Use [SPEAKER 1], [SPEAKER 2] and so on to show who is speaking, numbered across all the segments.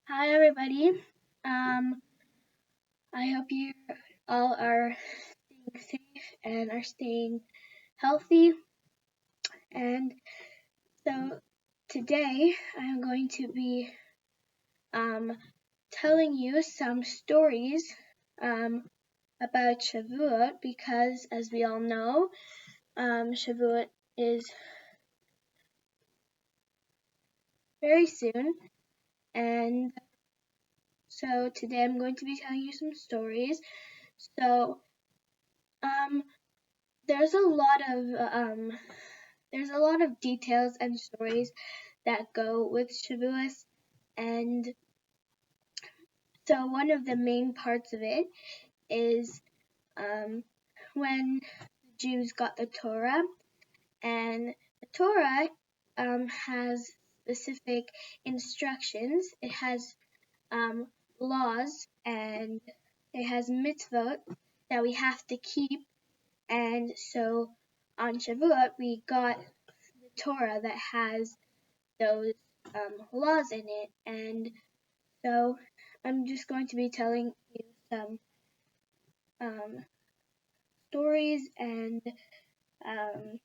[SPEAKER 1] Hi, everybody. I hope you all are staying safe and are staying healthy. And so today I'm going to be um, telling you some stories um, about Shavuot because, as we all know, Shavuot is very soon. And so today I'm going to be telling you some stories. So um, there's a lot of details and stories that go with Shavuot, and so one of the main parts of it is when the Jews got the Torah, and the Torah has specific instructions. It has um, laws and it has mitzvot that we have to keep, and so on Shavuot we got the Torah that has those laws in it, and so I'm just going to be telling you some um, stories and um,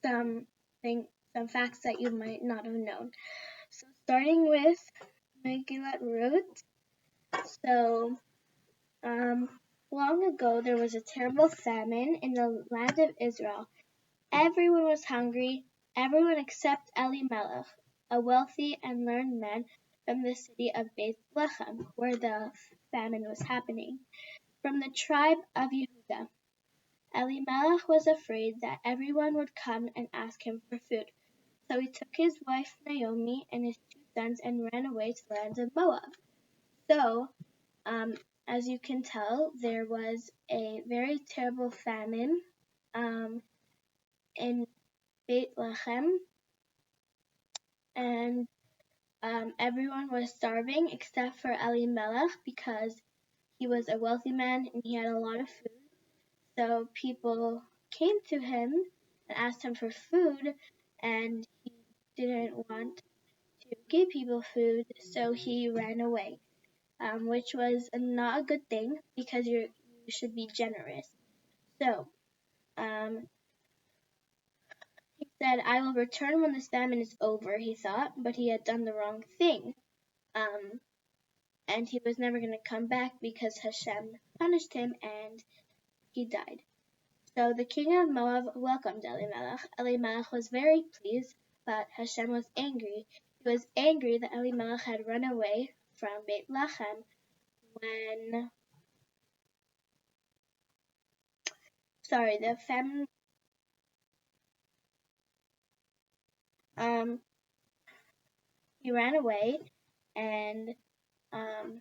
[SPEAKER 1] some thing, some facts that you might not have known. So starting with Megillah Ruth. So um, long ago there was a terrible famine in the land of Israel. Everyone was hungry, everyone except Elimelech, a wealthy and learned man from the city of Bethlehem, where the famine was happening, from the tribe of Yehudah. Elimelech was afraid that everyone would come and ask him for food, so he took his wife Naomi and his two sons and ran away to the land of Moab. So, um, as you can tell, there was a very terrible famine in Bethlehem, and everyone was starving except for Elimelech because he was a wealthy man and he had a lot of food. So people came to him and asked him for food, and he didn't want to give people food, so he ran away, which was not a good thing because you should be generous. So um, he said, "I will return when this famine is over," he thought, but he had done the wrong thing. Um, and he was never going to come back because Hashem punished him and he died. So the king of Moab welcomed Elimelech. Elimelech was very pleased, but Hashem was angry. He was angry that Elimelech had run away from Bethlehem when, the famine, um, he ran away, and um,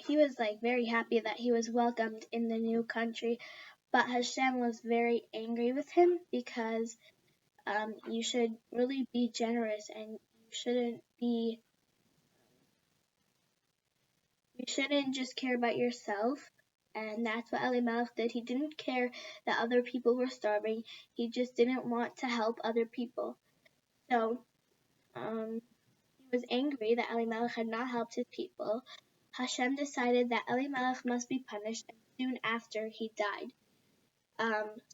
[SPEAKER 1] he was like very happy that he was welcomed in the new country, but Hashem was very angry with him because you should really be generous, and you shouldn't just care about yourself. And that's what Elimelech did. He didn't care that other people were starving. He just didn't want to help other people. So he was angry that Elimelech had not helped his people. Hashem decided that Elimelech must be punished, and soon after he died.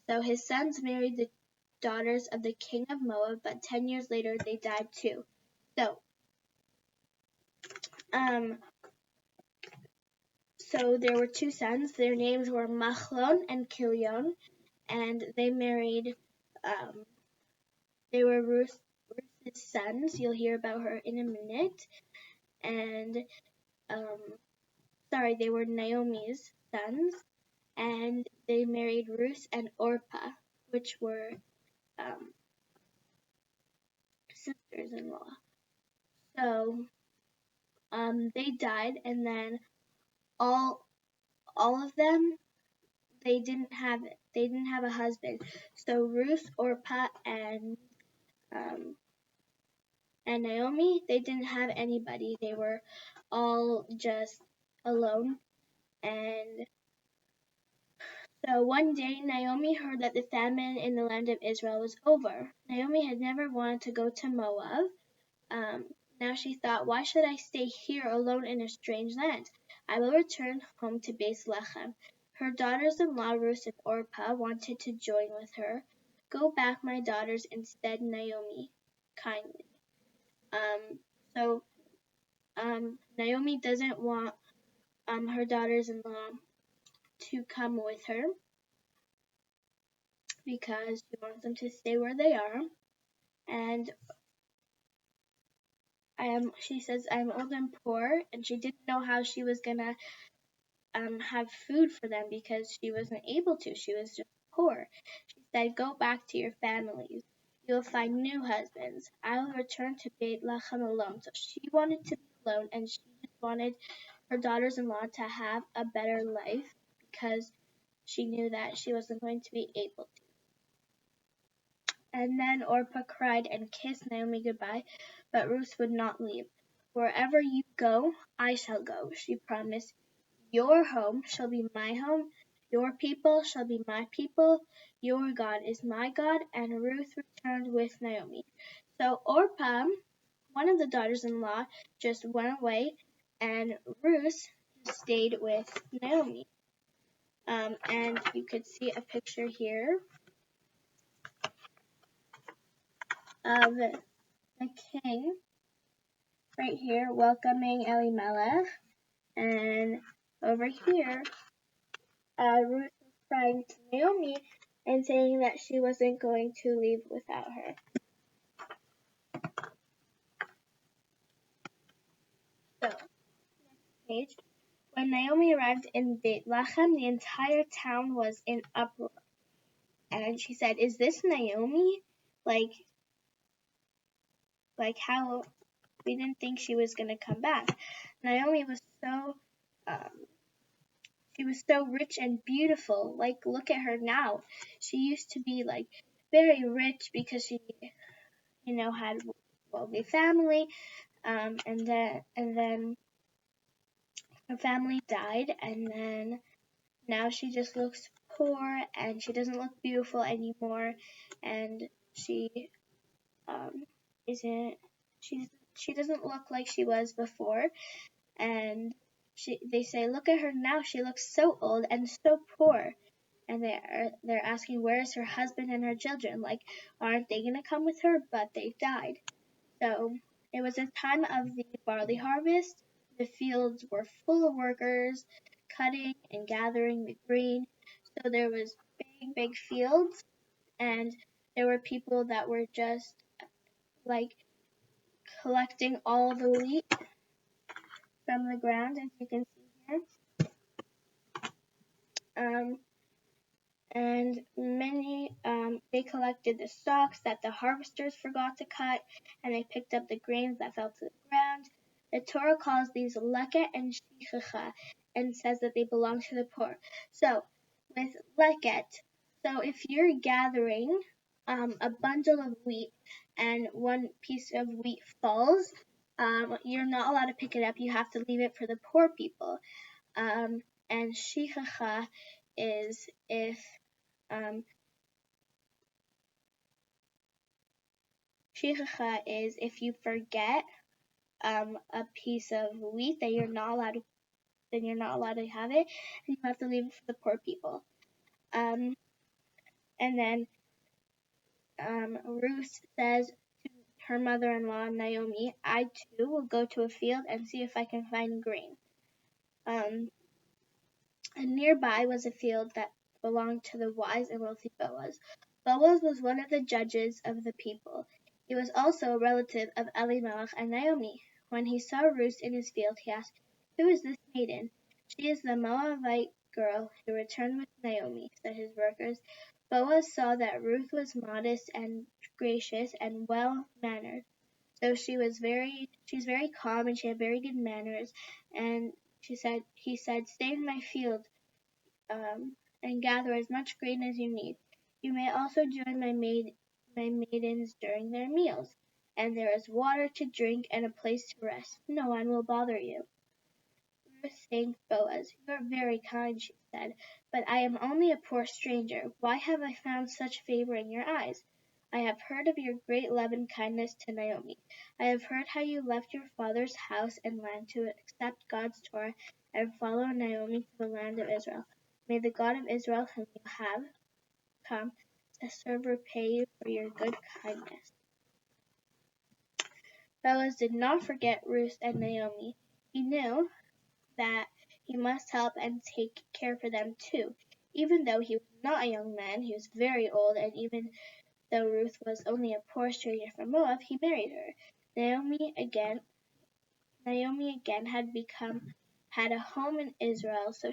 [SPEAKER 1] So his sons married the daughters of the king of Moab, but 10 years later they died too. So, there were two sons. Their names were Machlon and Kilion, and they married. They were Ruth's sons. You'll hear about her in a minute. And they were Naomi's sons, and they married Ruth and Orpah, which were sisters-in-law. So they died, and then all of them, they didn't have a husband. So Ruth, Orpah, and Naomi, they didn't have anybody. They were all just alone, and So one day Naomi heard that the famine in the land of Israel was over. Naomi had never wanted to go to Moab. Now she thought, why should I stay here alone in a strange land? I will return home to Bethlehem. Her daughters-in-law Ruth and Orpah wanted to join with her. Go back, my daughters, instead, Naomi kindly. So Naomi doesn't want her daughters-in-law to come with her because she wants them to stay where they are. And she says, I'm old and poor, and she didn't know how she was gonna have food for them because she wasn't able to. She was just poor. She said, go back to your families. You'll find new husbands. I will return to Bethlehem alone. So she wanted to be alone, and she just wanted her daughters-in-law to have a better life because she knew that she wasn't going to be able to. And then Orpah cried and kissed Naomi goodbye, but Ruth would not leave. Wherever you go, I shall go, she promised. Your home shall be my home, your people shall be my people, your God is my God. And Ruth returned with Naomi. So Orpah, one of the daughters-in-law, just went away, and Ruth stayed with Naomi. And you could see a picture here of the king right here welcoming Elimelech, and over here Ruth was crying to Naomi and saying that she wasn't going to leave without her. So, next page. When Naomi arrived in Bethlehem, the entire town was in uproar. And she said, is this Naomi? Like how we didn't think she was going to come back. Naomi was she was so rich and beautiful. Like, look at her now. She used to be like very rich because she, had a wealthy family. And then her family died, and then now she just looks poor, and she doesn't look beautiful anymore, and she isn't. She doesn't look like she was before, and they say, look at her now. She looks so old and so poor. And they're asking, where is her husband and her children? Like, aren't they gonna come with her? But they died. So it was a time of the barley harvest. The fields were full of workers cutting and gathering the grain. So there was big fields, and there were people that were just like collecting all the wheat from the ground, as you can see here. And many they collected the stalks that the harvesters forgot to cut, and they picked up the grains that fell to the ground. The Torah calls these leket and shichacha, and says that they belong to the poor. So with leket, so if you're gathering a bundle of wheat and one piece of wheat falls, you're not allowed to pick it up. You have to leave it for the poor people. And shichacha is if shichacha is if you forget a piece of wheat that you're not allowed to have it, and you have to leave it for the poor people. And then Ruth says to her mother-in-law Naomi, I too will go to a field and see if I can find grain. And nearby was a field that belonged to the wise and wealthy Boaz. Boaz was one of the judges of the people. He was also a relative of Elimelech and Naomi. When he saw Ruth in his field, he asked, who is this maiden? She is the Moabite girl who returned with Naomi, said his workers. Boaz saw that Ruth was modest and gracious and well-mannered. So she's very calm, and she had very good manners. And he said, stay in my field and gather as much grain as you need. You may also join my maidens during their meals, and there is water to drink and a place to rest. No one will bother you. Ruth thanked Boaz. You are very kind, she said. But I am only a poor stranger. Why have I found such favor in your eyes? I have heard of your great love and kindness to Naomi. I have heard how you left your father's house and land to accept God's Torah and follow Naomi to the land of Israel. May the God of Israel, whom you have come to serve, repay you for your good kindness. Boaz did not forget Ruth and Naomi. He knew that he must help and take care for them too. Even though he was not a young man, he was very old, and even though Ruth was only a poor stranger from Moab, he married her. Naomi again had a home in Israel, so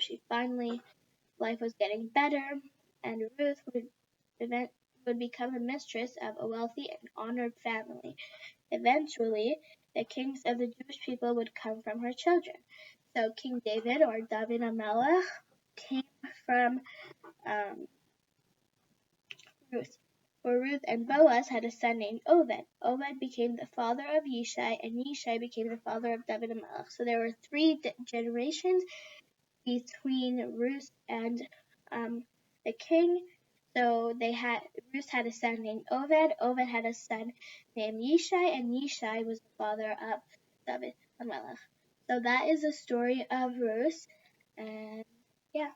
[SPEAKER 1] life was getting better, and Ruth would become a mistress of a wealthy and honored family. Eventually, the kings of the Jewish people would come from her children. So King David, or David HaMelech, came from Ruth. For Ruth and Boaz had a son named Obed. Obed became the father of Yishai, and Yishai became the father of David HaMelech. So there were three generations between Ruth and the king. So Ruth had a son named Obed. Obed had a son named Yishai, and Yishai was the father of David HaMelech. So that is the story of Ruth, and yeah.